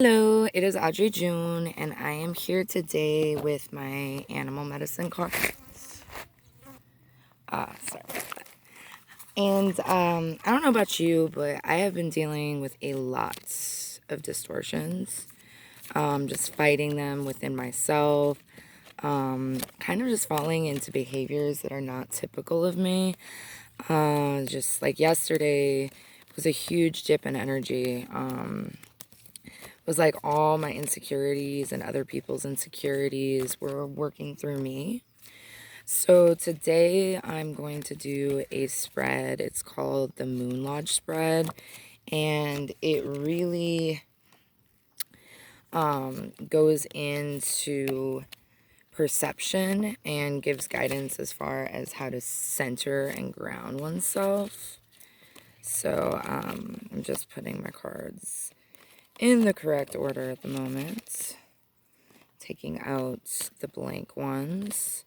Hello, it is Audrey June, and I am here today with my animal medicine cards. Sorry about that. And I don't know about you, but I have been dealing with a lot of distortions. Just fighting them within myself. Kind of just falling into behaviors that are not typical of me. Just like yesterday was a huge dip in energy. Was like all my insecurities and other people's insecurities were working through me. So today I'm going to do a spread. It's called the Moon Lodge spread, and it really goes into perception and gives guidance as far as how to center and ground oneself. So I'm just putting my cards in the correct order at the moment, taking out the blank ones.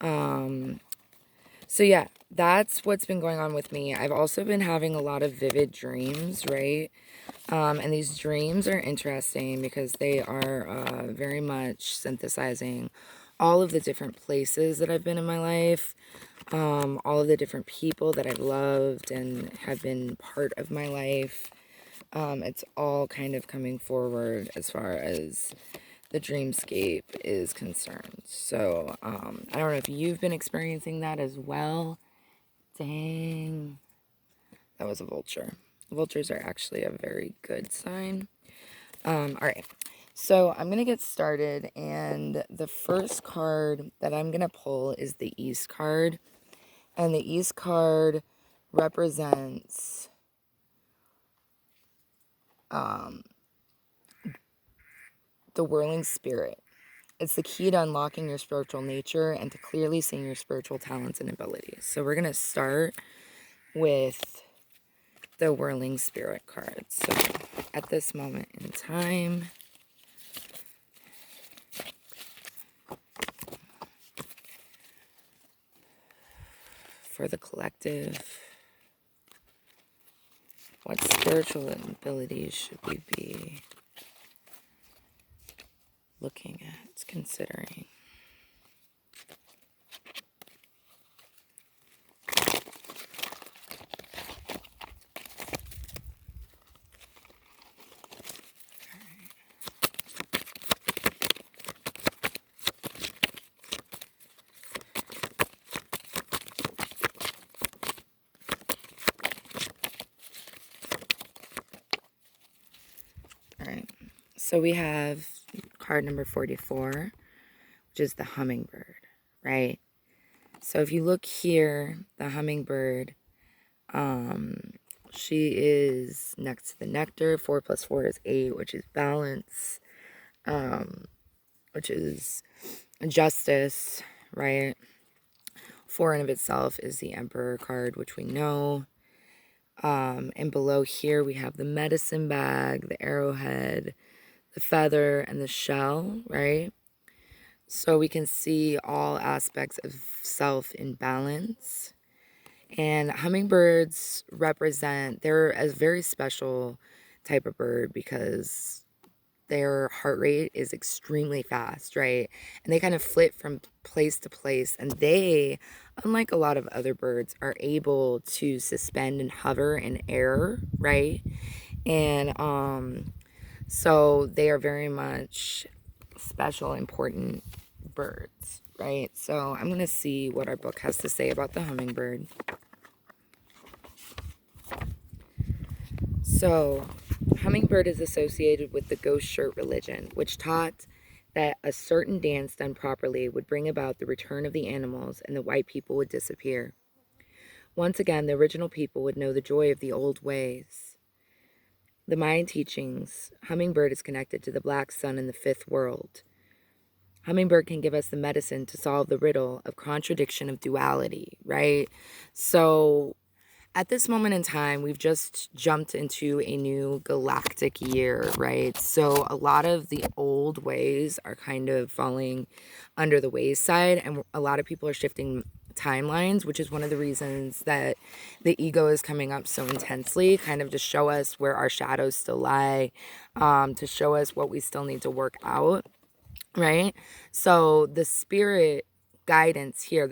So yeah, that's what's been going on with me. I've also been having a lot of vivid dreams, right? And these dreams are interesting because they are very much synthesizing all of the different places that I've been in my life, all of the different people that I've loved and have been part of my life. It's all kind of coming forward as far as the dreamscape is concerned. So, I don't know if you've been experiencing that as well. Dang. That was a vulture. Vultures are actually a very good sign. All right. So I'm going to get started, and the first card that I'm going to pull is the East card. And the East card represents the whirling spirit. It's the key to unlocking your spiritual nature and to clearly seeing your spiritual talents and abilities. So we're going to start with the whirling spirit card. So at this moment in time, for the collective, what spiritual abilities should we be looking at, considering? All right, so we have card number 44, which is the hummingbird, right? So if you look here, the hummingbird, she is next to the nectar. 4 plus 4 is 8, which is balance, which is justice, right? 4 in of itself is the Emperor card, which we know. And below here we have the medicine bag, the arrowhead, the feather, and the shell, right? So we can see all aspects of self in balance. And hummingbirds they're a very special type of bird because their heart rate is extremely fast, right? And they kind of flit from place to place. And they, unlike a lot of other birds, are able to suspend and hover in air, right? And so they are very much special, important birds, right? So I'm going to see what our book has to say about the hummingbird. So, hummingbird is associated with the ghost shirt religion, which taught that a certain dance done properly would bring about the return of the animals and the white people would disappear. Once again, the original people would know the joy of the old ways. The Mayan teachings, hummingbird is connected to the black sun in the fifth world. Hummingbird can give us the medicine to solve the riddle of contradiction of duality, right? So at this moment in time, we've just jumped into a new galactic year, right? So a lot of the old ways are kind of falling under the wayside, and a lot of people are shifting timelines, which is one of the reasons that the ego is coming up so intensely, kind of to show us where our shadows still lie, to show us what we still need to work out, right? So the the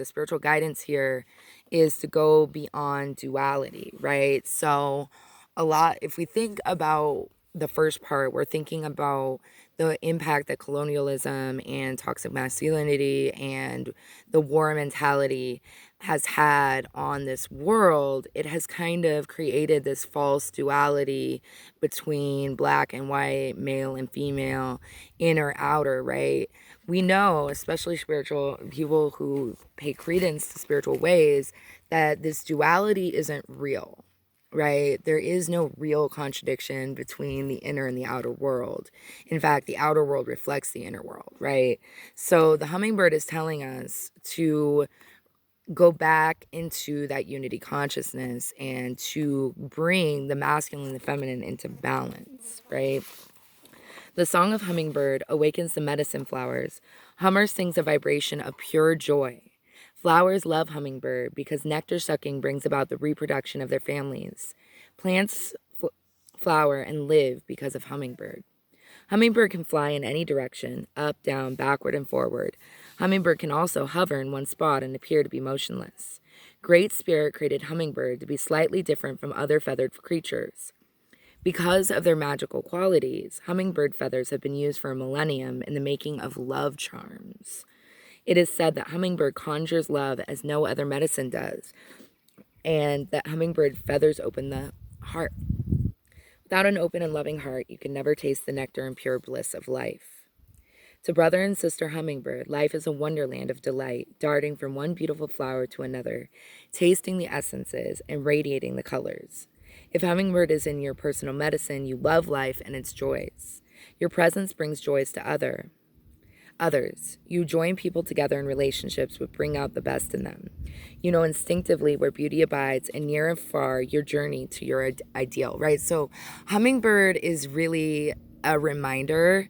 spiritual guidance here is to go beyond duality, right? So if we think about the first part, we're thinking about the impact that colonialism and toxic masculinity and the war mentality has had on this world. It has kind of created this false duality between black and white, male and female, inner, outer, right? We know, especially spiritual people who pay credence to spiritual ways, that this duality isn't real, right? There is no real contradiction between the inner and the outer world. In fact, the outer world reflects the inner world, right? So the hummingbird is telling us to go back into that unity consciousness and to bring the masculine and the feminine into balance, right? The song of hummingbird awakens the medicine flowers. Hummer sings a vibration of pure joy. Flowers love hummingbird because nectar sucking brings about the reproduction of their families. Plants flower and live because of hummingbird. Hummingbird can fly in any direction, up, down, backward, and forward. Hummingbird can also hover in one spot and appear to be motionless. Great Spirit created hummingbird to be slightly different from other feathered creatures. Because of their magical qualities, hummingbird feathers have been used for a millennium in the making of love charms. It is said that hummingbird conjures love as no other medicine does, and that hummingbird feathers open the heart. Without an open and loving heart, you can never taste the nectar and pure bliss of life. To brother and sister hummingbird, life is a wonderland of delight, darting from one beautiful flower to another, tasting the essences and radiating the colors. If hummingbird is in your personal medicine, you love life and its joys. Your presence brings joys to others. You join people together in relationships which bring out the best in them. You know instinctively where beauty abides, and near and far your journey to your ideal, right? So hummingbird is really a reminder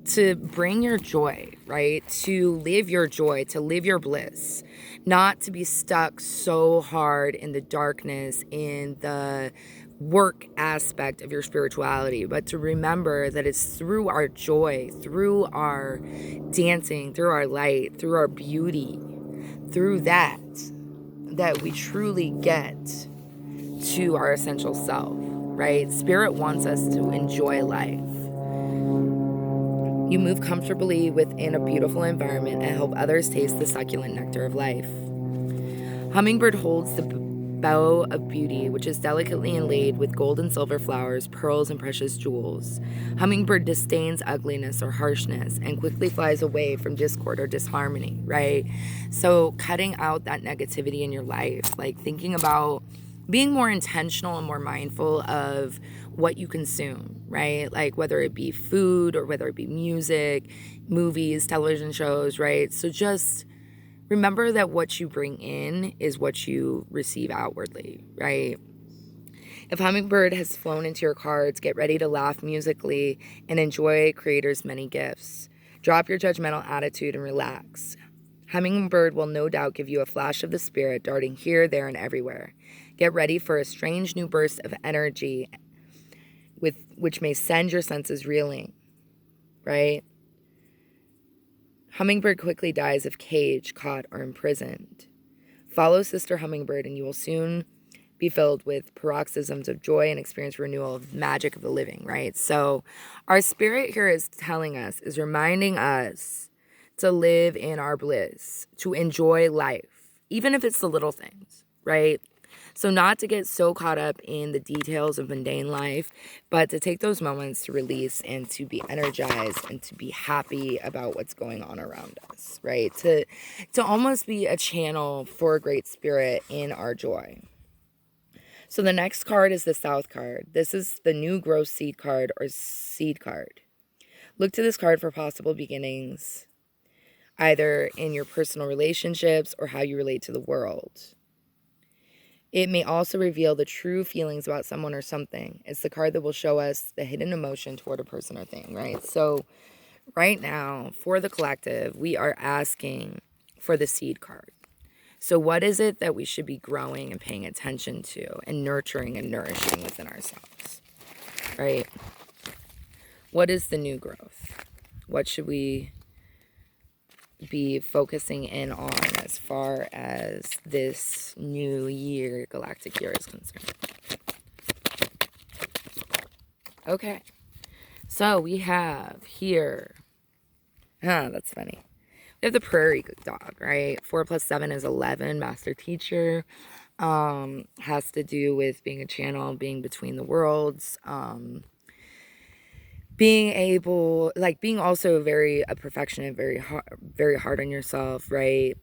to bring your joy, right? To live your joy, to live your bliss, not to be stuck so hard in the darkness, in the work aspect of your spirituality, but to remember that it's through our joy, through our dancing, through our light, through our beauty, through that we truly get to our essential self, right? Spirit wants us to enjoy life. You move comfortably within a beautiful environment and help others taste the succulent nectar of life. Hummingbird holds the bow of beauty, which is delicately inlaid with gold and silver flowers, pearls, and precious jewels. Hummingbird disdains ugliness or harshness and quickly flies away from discord or disharmony, right? So cutting out that negativity in your life, like thinking about being more intentional and more mindful of what you consume, right? Like whether it be food or whether it be music, movies, television shows, right? So just remember that what you bring in is what you receive outwardly, right? If hummingbird has flown into your cards, get ready to laugh musically and enjoy creator's many gifts. Drop your judgmental attitude and relax. Hummingbird will no doubt give you a flash of the spirit darting here, there, and everywhere. Get ready for a strange new burst of energy which may send your senses reeling, right? Hummingbird quickly dies if caged, caught, or imprisoned. Follow Sister Hummingbird and you will soon be filled with paroxysms of joy and experience renewal of the magic of the living, right? So our spirit here is telling us, is reminding us to live in our bliss, to enjoy life, even if it's the little things, right? So not to get so caught up in the details of mundane life, but to take those moments to release and to be energized and to be happy about what's going on around us, right? To almost be a channel for a great spirit in our joy. So the next card is the South card. This is the new growth seed card or seed card. Look to this card for possible beginnings, either in your personal relationships or how you relate to the world. It may also reveal the true feelings about someone or something. It's the card that will show us the hidden emotion toward a person or thing, right? So right now, for the collective, we are asking for the seed card. So what is it that we should be growing and paying attention to and nurturing and nourishing within ourselves, right? What is the new growth? What should we be focusing in on as far as this new year, galactic year, is concerned? Okay, so we have here, that's funny. We have the prairie dog, right? 4 + 7 is 11, master teacher. Has to do with being a channel, being between the worlds, being able, like, being also a perfectionist, very hard on yourself, right?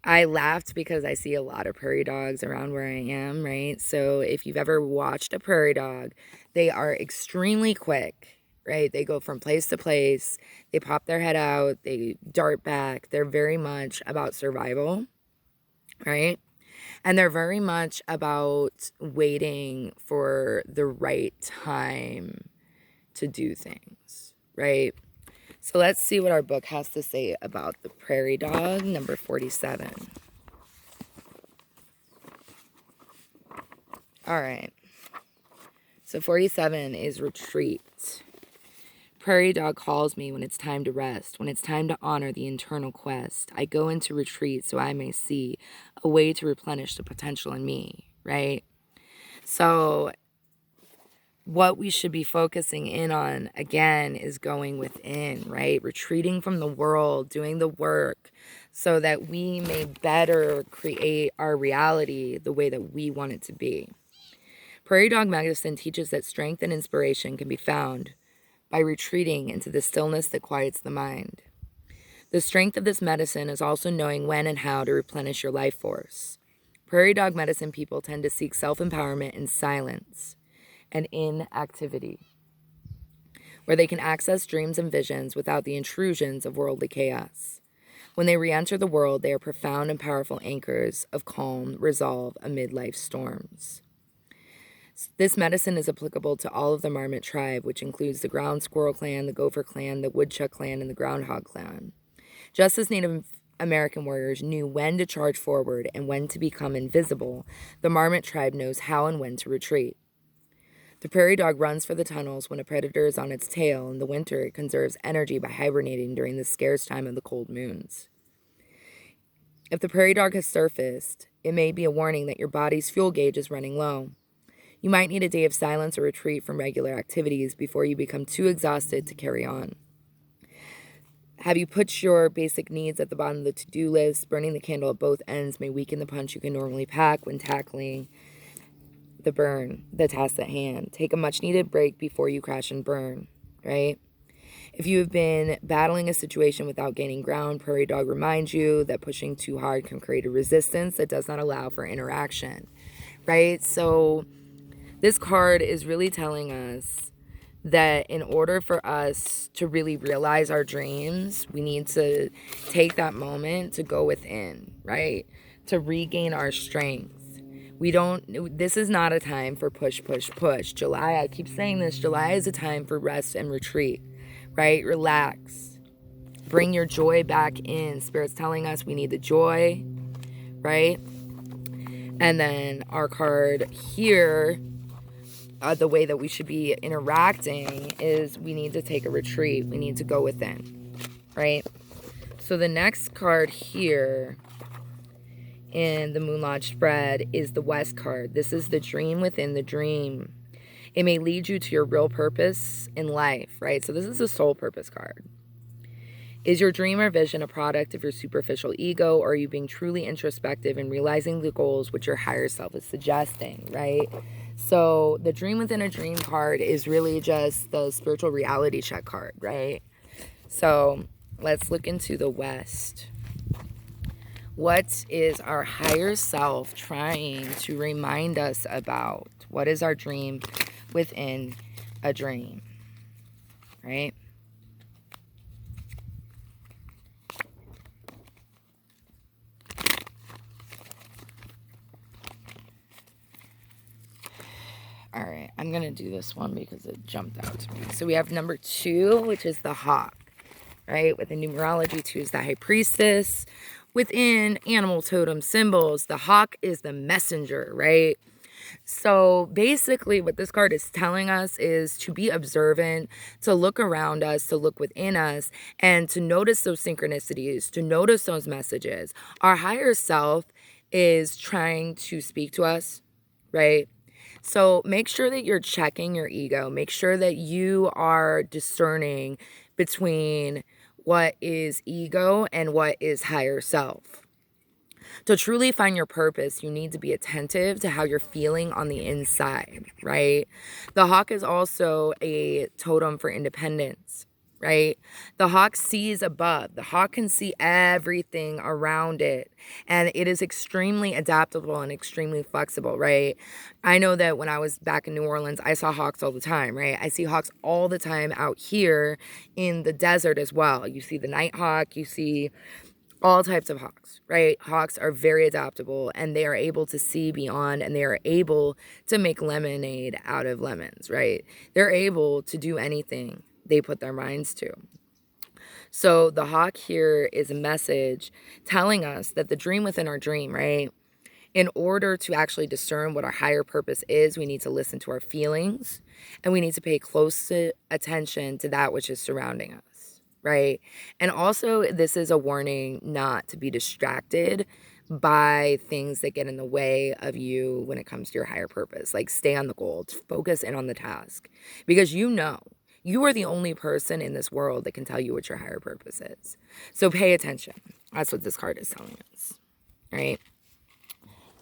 I laughed because I see a lot of prairie dogs around where I am, right? So if you've ever watched a prairie dog, they are extremely quick, right? They go from place to place, they pop their head out, they dart back. They're very much about survival, right? And they're very much about waiting for the right time to do things, right? So let's see what our book has to say about the prairie dog, number 47. All right. So 47 is retreat. Prairie dog calls me when it's time to rest, when it's time to honor the internal quest. I go into retreat so I may see a way to replenish the potential in me, right? So what we should be focusing in on, again, is going within, right? Retreating from the world, doing the work so that we may better create our reality the way that we want it to be. Prairie Dog Medicine teaches that strength and inspiration can be found by retreating into the stillness that quiets the mind. The strength of this medicine is also knowing when and how to replenish your life force. Prairie Dog Medicine people tend to seek self-empowerment in silence and inactivity, where they can access dreams and visions without the intrusions of worldly chaos. When they re-enter the world, they are profound and powerful anchors of calm, resolve amid life's storms. This medicine is applicable to all of the Marmot tribe, which includes the ground squirrel clan, the gopher clan, the woodchuck clan, and the groundhog clan. Just as Native American warriors knew when to charge forward and when to become invisible, the Marmot tribe knows how and when to retreat. The prairie dog runs for the tunnels when a predator is on its tail. In the winter, it conserves energy by hibernating during the scarce time of the cold moons. If the prairie dog has surfaced, it may be a warning that your body's fuel gauge is running low. You might need a day of silence or retreat from regular activities before you become too exhausted to carry on. Have you put your basic needs at the bottom of the to-do list? Burning the candle at both ends may weaken the punch you can normally pack when tackling the task at hand. Take a much-needed break before you crash and burn, right? If you have been battling a situation without gaining ground, Prairie Dog reminds you that pushing too hard can create a resistance that does not allow for interaction, right? So this card is really telling us that in order for us to really realize our dreams, we need to take that moment to go within, right? To regain our strength. This is not a time for push, push, push. July, I keep saying this, July is a time for rest and retreat, right? Relax. Bring your joy back in. Spirit's telling us we need the joy, right? And then our card here, the way that we should be interacting is we need to take a retreat. We need to go within, right? So the next card here in the Moon Lodge spread is the West card. This is the dream within the dream. It may lead you to your real purpose in life, right? So this is a soul purpose card. Is your dream or vision a product of your superficial ego, or are you being truly introspective and realizing the goals which your higher self is suggesting, right? So the dream within a dream card is really just the spiritual reality check card, right? So let's look into the West. What is our higher self trying to remind us about? What is our dream within a dream, right? All right, I'm going to do this one because it jumped out to me. So we have number 2, which is the hawk, right? With the numerology, 2 is the high priestess. within animal totem symbols, the hawk is the messenger, right? So basically, what this card is telling us is to be observant, to look around us, to look within us, and to notice those synchronicities, to notice those messages. Our higher self is trying to speak to us, right? So make sure that you're checking your ego. Make sure that you are discerning between what is ego and what is higher self. To truly find your purpose, you need to be attentive to how you're feeling on the inside, right? The hawk is also a totem for independence, right? The hawk sees above. The hawk can see everything around it, and it is extremely adaptable and extremely flexible, right? I know that when I was back in New Orleans, I saw hawks all the time, right? I see hawks all the time out here in the desert as well. You see the night hawk, you see all types of hawks, right? Hawks are very adaptable, and they are able to see beyond, and they are able to make lemonade out of lemons, right? They're able to do anything they put their minds to. So the hawk here is a message telling us that the dream within our dream, right? In order to actually discern what our higher purpose is, we need to listen to our feelings, and we need to pay close attention to that which is surrounding us, right? And also, this is a warning not to be distracted by things that get in the way of you when it comes to your higher purpose. Like, stay on the goal, focus in on the task, because you are the only person in this world that can tell you what your higher purpose is. So pay attention. That's what this card is telling us, right?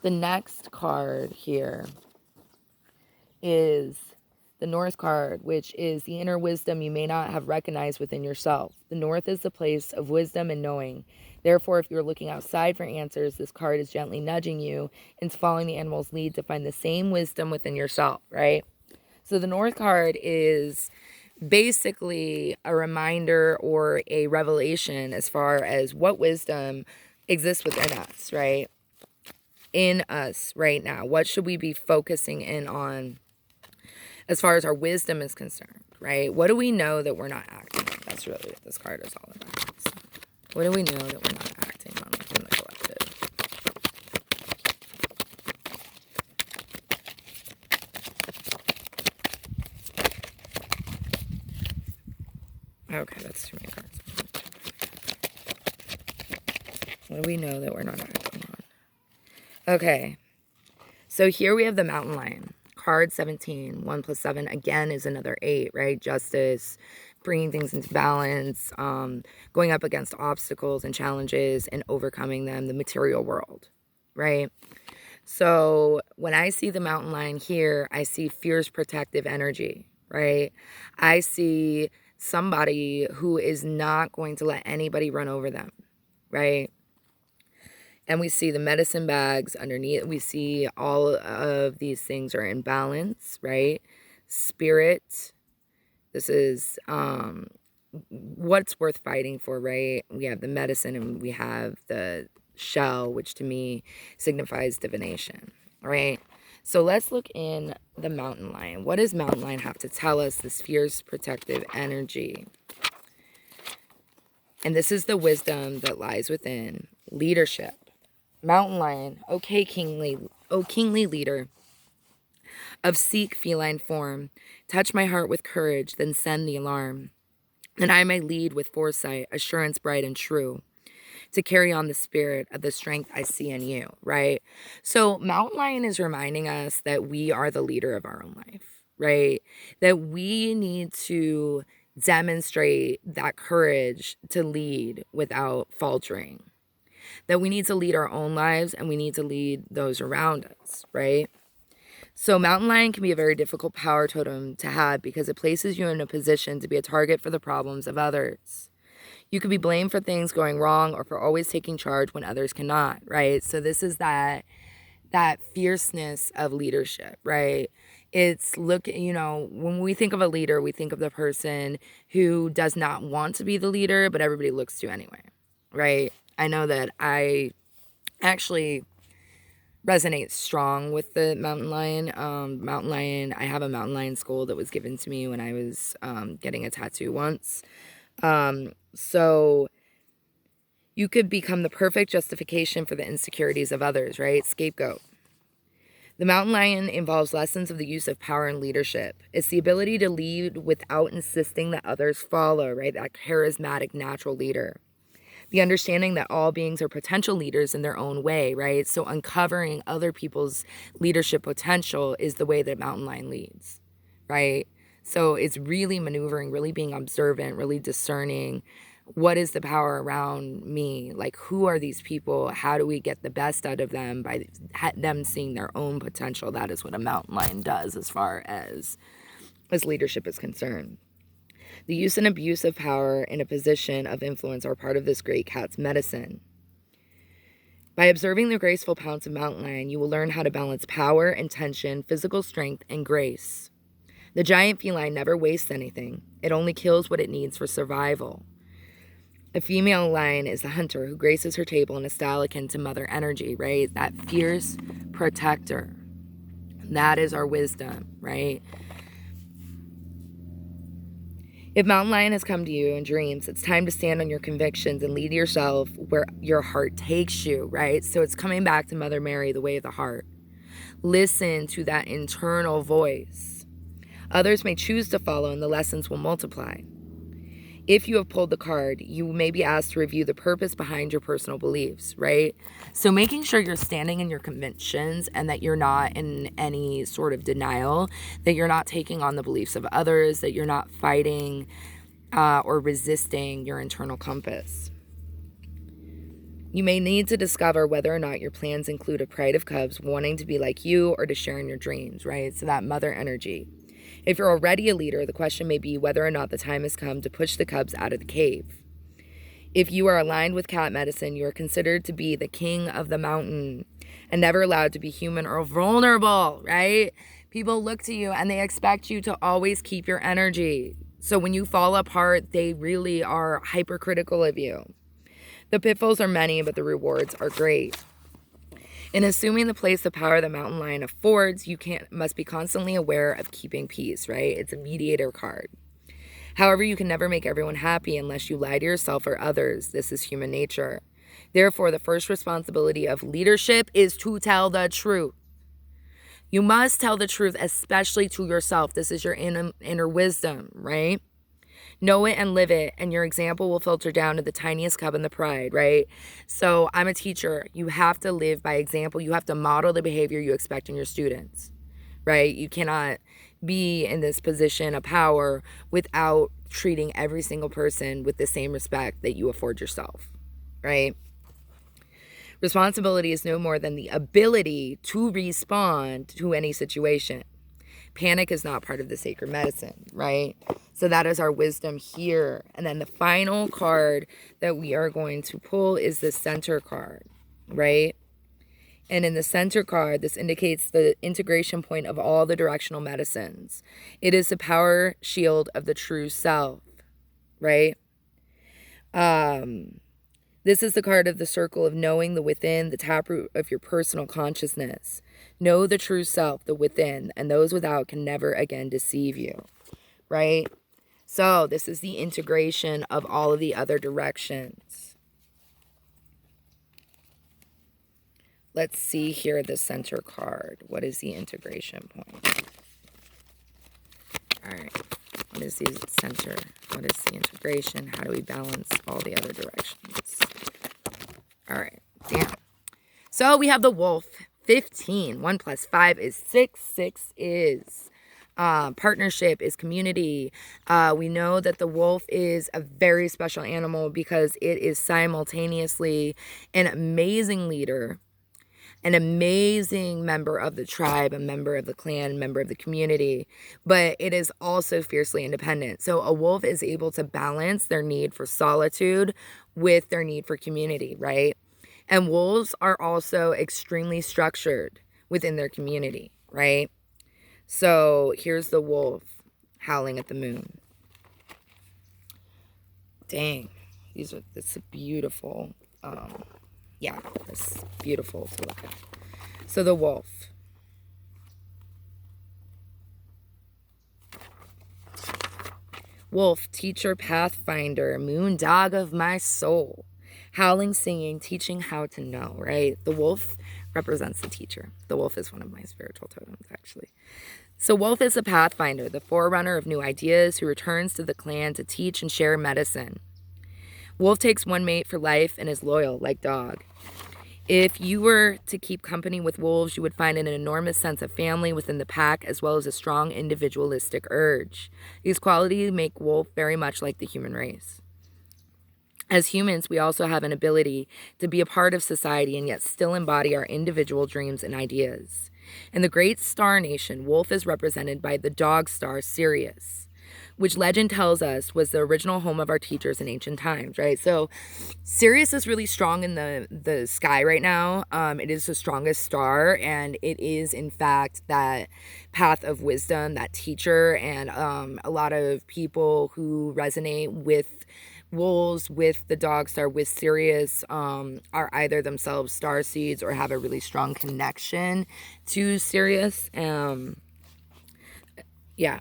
The next card here is the North card, which is the inner wisdom you may not have recognized within yourself. The North is the place of wisdom and knowing. Therefore, if you're looking outside for answers, this card is gently nudging you into following the animal's lead to find the same wisdom within yourself, right? So the North card is basically a reminder or a revelation as far as what wisdom exists within us, right? In us right now. What should we be focusing in on as far as our wisdom is concerned, right? What do we know that we're not acting on? That's really what this card is all about. So what do we know that we're not acting on within the collective? Okay, that's too many cards. What do we know that we're not acting on? Okay, so here we have the mountain lion. Card 17, 1 plus 7, again, is another 8, right? Justice, bringing things into balance, going up against obstacles and challenges and overcoming them, the material world, right? So when I see the mountain lion here, I see fierce protective energy, right? I see somebody who is not going to let anybody run over them, right? And we see the medicine bags underneath. We see all of these things are in balance, right? Spirit. This is what's worth fighting for, right? We have the medicine and we have the shell, which to me signifies divination, right? So let's look in the mountain lion. What does mountain lion have to tell us? This fierce protective energy. And this is the wisdom that lies within leadership. Mountain lion, O kingly leader of Sikh feline form, touch my heart with courage, then send the alarm, that I may lead with foresight, assurance bright and true, to carry on the spirit of the strength I see in you, right? So mountain lion is reminding us that we are the leader of our own life, right? That we need to demonstrate that courage to lead without faltering. That we need to lead our own lives and we need to lead those around us, right? So mountain lion can be a very difficult power totem to have because it places you in a position to be a target for the problems of others. You could be blamed for things going wrong or for always taking charge when others cannot, right? So this is that fierceness of leadership, right? It's when we think of a leader, we think of the person who does not want to be the leader, but everybody looks to anyway, right? I know that I actually resonate strong with the mountain lion. I have a mountain lion skull that was given to me when I was getting a tattoo once. So You could become the perfect justification for the insecurities of others, right? Scapegoat. The mountain lion involves lessons of the use of power and leadership. It's the ability to lead without insisting that others follow, right? That charismatic, natural leader. The understanding that all beings are potential leaders in their own way, right? So uncovering other people's leadership potential is the way that mountain lion leads, right? So it's really maneuvering, really being observant, really discerning. What is the power around me? Like, who are these people? How do we get the best out of them by them seeing their own potential? That is what a mountain lion does as far as leadership is concerned. The use and abuse of power in a position of influence are part of this great cat's medicine. By observing the graceful pounce of mountain lion, you will learn how to balance power, intention, physical strength, and grace. The giant feline never wastes anything. It only kills what it needs for survival. A female lion is the hunter who graces her table in a style akin to mother energy, right? That fierce protector. That is our wisdom, right? If mountain lion has come to you in dreams, it's time to stand on your convictions and lead yourself where your heart takes you, right? So it's coming back to Mother Mary, the way of the heart. Listen to that internal voice. Others may choose to follow and the lessons will multiply. If you have pulled the card, you may be asked to review the purpose behind your personal beliefs, right? So making sure you're standing in your convictions and that you're not in any sort of denial, that you're not taking on the beliefs of others, that you're not fighting or resisting your internal compass. You may need to discover whether or not your plans include a pride of cubs wanting to be like you or to share in your dreams, right? So that mother energy. If you're already a leader, the question may be whether or not the time has come to push the cubs out of the cave. If you are aligned with cat medicine, you are considered to be the king of the mountain and never allowed to be human or vulnerable, right? People look to you and they expect you to always keep your energy. So when you fall apart, they really are hypercritical of you. The pitfalls are many, but the rewards are great. In assuming the place of power the mountain lion affords, you must be constantly aware of keeping peace, right? It's a mediator card. However, you can never make everyone happy unless you lie to yourself or others. This is human nature. Therefore, the first responsibility of leadership is to tell the truth. You must tell the truth, especially to yourself. This is your inner wisdom, right? Know it and live it, and your example will filter down to the tiniest cub in the pride, right? So I'm a teacher. You have to live by example. You have to model the behavior you expect in your students, right? You cannot be in this position of power without treating every single person with the same respect that you afford yourself, right? Responsibility is no more than the ability to respond to any situation. Panic is not part of the sacred medicine, right? So that is our wisdom here. And then the final card that we are going to pull is the center card, right? And in the center card, this indicates the integration point of all the directional medicines. It is the power shield of the true self, right? This is the card of the circle of knowing the within, the taproot of your personal consciousness. Know the true self, the within, and those without can never again deceive you, right? So this is the integration of all of the other directions. Let's see here the center card. What is the integration point? All right. What is the center? What is the integration? How do we balance all the other directions? All right. Damn. So we have the wolf. 15. 1 + 5 is 6. 6 is partnership, is community. We know that the wolf is a very special animal because it is simultaneously an amazing leader, an amazing member of the tribe, a member of the clan, a member of the community, but it is also fiercely independent. So a wolf is able to balance their need for solitude with their need for community, right? And wolves are also extremely structured within their community, right? So here's the wolf howling at the moon. Dang, it's beautiful. Yeah, it's beautiful to look at. So the wolf. Wolf, teacher, pathfinder, moon dog of my soul. Howling, singing, teaching how to know, right? The wolf represents the teacher. The wolf is one of my spiritual totems, actually. So wolf is a pathfinder, the forerunner of new ideas, who returns to the clan to teach and share medicine. Wolf takes one mate for life and is loyal, like dog. If you were to keep company with wolves, you would find an enormous sense of family within the pack, as well as a strong individualistic urge. These qualities make wolf very much like the human race. As humans, we also have an ability to be a part of society and yet still embody our individual dreams and ideas. In the great star nation, wolf is represented by the dog star Sirius, which legend tells us was the original home of our teachers in ancient times, right? So Sirius is really strong in the sky right now. It is the strongest star, and it is, in fact, that path of wisdom, that teacher, and a lot of people who resonate with wolves, with the dog star, with Sirius, are either themselves star seeds or have a really strong connection to Sirius. Yeah.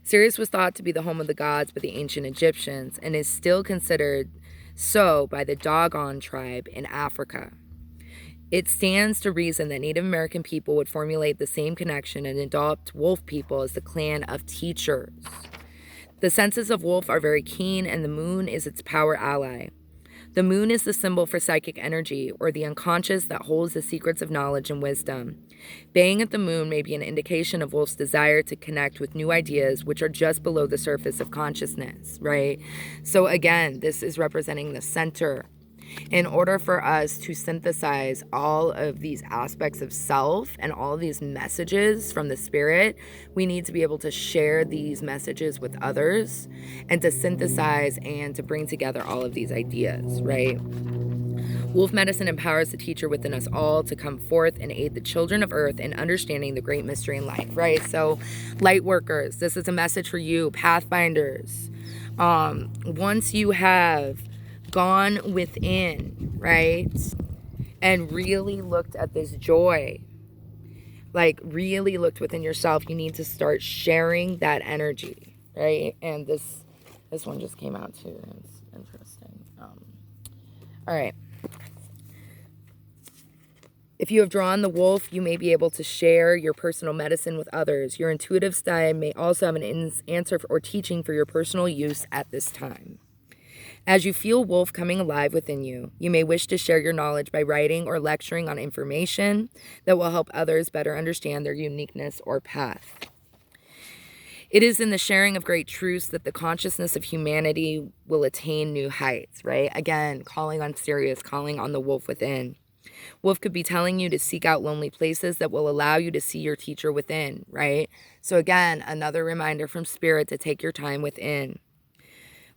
Sirius was thought to be the home of the gods by the ancient Egyptians and is still considered so by the Dogon tribe in Africa. It stands to reason that Native American people would formulate the same connection and adopt wolf people as the clan of teachers. The senses of wolf are very keen, and the moon is its power ally. The moon is the symbol for psychic energy, or the unconscious that holds the secrets of knowledge and wisdom. Baying at the moon may be an indication of wolf's desire to connect with new ideas, which are just below the surface of consciousness, right? So again, this is representing the center. In order for us to synthesize all of these aspects of self and all of these messages from the spirit, we need to be able to share these messages with others and to synthesize and to bring together all of these ideas, right? Wolf medicine empowers the teacher within us all to come forth and aid the children of earth in understanding the great mystery in life, right? So, light workers, this is a message for you, pathfinders. Once you have gone within, right, and really looked at this joy, like really looked within yourself, you need to start sharing that energy, right? And this one just came out too. It's interesting. All right. If you have drawn the wolf, you may be able to share your personal medicine with others. Your intuitive side may also have an answer or teaching for your personal use at this time. As you feel wolf coming alive within you, you may wish to share your knowledge by writing or lecturing on information that will help others better understand their uniqueness or path. It is in the sharing of great truths that the consciousness of humanity will attain new heights, right? Again, calling on Sirius, calling on the wolf within. Wolf could be telling you to seek out lonely places that will allow you to see your teacher within, right? So again, another reminder from Spirit to take your time within.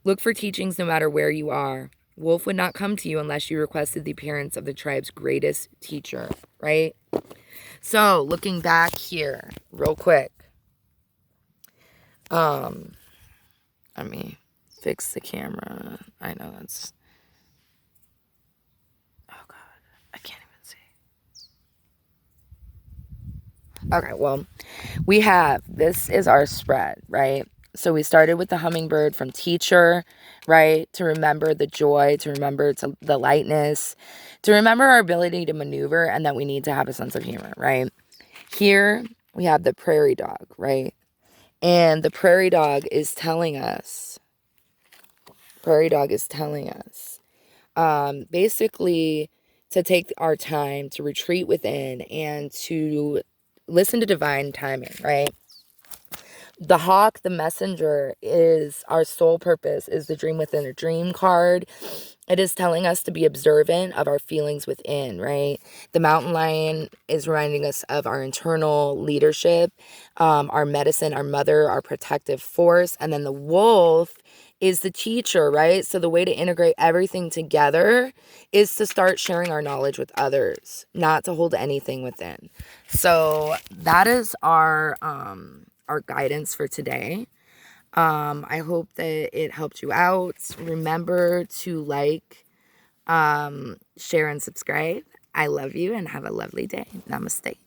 Look for teachings no matter where you are. Wolf would not come to you unless you requested the appearance of the tribe's greatest teacher, right? So, looking back here, real quick. Let me fix the camera. I know that's... Oh, God. I can't even see. Okay, well, we have... This is our spread, right? So we started with the hummingbird from teacher, right? To remember the joy, to remember the lightness, to remember our ability to maneuver and that we need to have a sense of humor, right? Here we have the prairie dog, right? And the prairie dog is telling us, basically to take our time to retreat within and to listen to divine timing, right? The hawk, the messenger, is our soul purpose, is the dream within a dream card. It is telling us to be observant of our feelings within, right? The mountain lion is reminding us of our internal leadership, our medicine, our mother, our protective force. And then the wolf is the teacher, right? So the way to integrate everything together is to start sharing our knowledge with others, not to hold anything within. So that is our guidance for today. I hope that it helped you out. Remember to like, share, and subscribe. I love you and have a lovely day. Namaste.